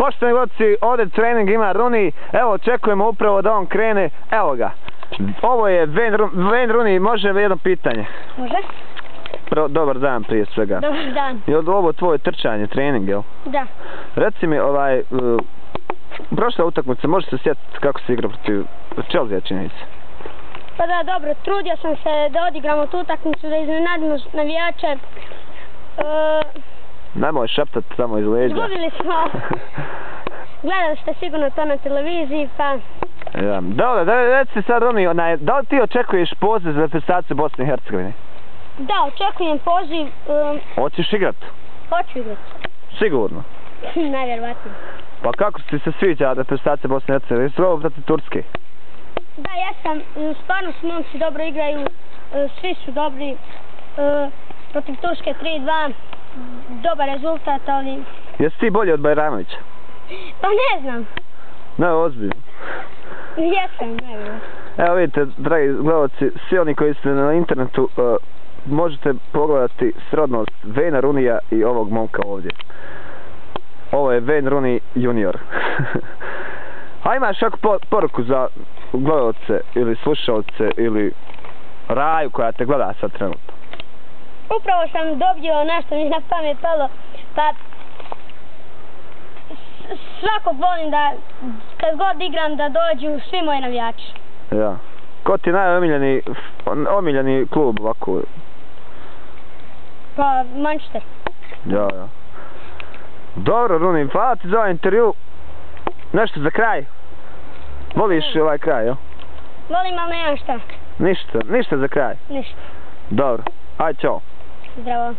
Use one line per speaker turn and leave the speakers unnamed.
Poštovani gledalci, ovdje trening ima Rooney, evo očekujemo upravo da on krene, evo ga. Ovo je Wayne Rooney, može jedno pitanje?
Može.
Dobar dan prije svega.
Dobar dan.
Je li ovo tvoje trčanje, trening, jel?
Da.
Reci mi, prošla utakmica, možeš se sjetiti kako si igrao protiv Chelsea, čini se?
Pa da, dobro, trudio sam se da odigramo tu utakmicu, da iznenadimo navijače.
Nemoj šaptat samo iz leđa.
Izgubili smo. Gledali ste sigurno to na televiziji, pa...
Ja. Dobro, reci sad Rooney, da li ti očekuješ poziv za reprezentaciju Bosne i Hercegovine?
Da, očekujem poziv.
Hoćeš igrat?
Hoću igrat.
Sigurno?
Najvjerovatno.
Pa kako ti se sviđa reprezentacija Bosne i Hercegovine? Jesi ovo protiv Turske?
Da, jesam. Stvarno su momci dobro igraju. Svi su dobri. Protiv Turske 3-2. Dobar rezultat, ali...
Jesi ti bolji od Bajramovića?
Pa ne znam.
Ne, ozbiljno.
Jesam, ne znam.
Evo vidite, dragi gledalci, svi oni koji ste na internetu, možete pogledati srodnost Wayna Rooneyja i ovog momka ovdje. Ovo je Wayne Rooney junior. A imaš kakvu poruku za gledalce ili slušalce ili Raju koja te gleda sad trenutno?
Upravo sam dobio nešto mi na pamet palo, pa svakog volim da kad god igram da dođu svi moji navijači.
Ja. Ko ti je najomiljeni klub ovako?
Pa Manchester.
Ja. Dobro Rooney, hvala ti za ovaj intervju. Nešto za kraj? Voliš ovaj kraj, jel?
Volim, ali nemam šta.
Ništa za kraj?
Ništa.
Dobro, ajde, čao.
Zdravo.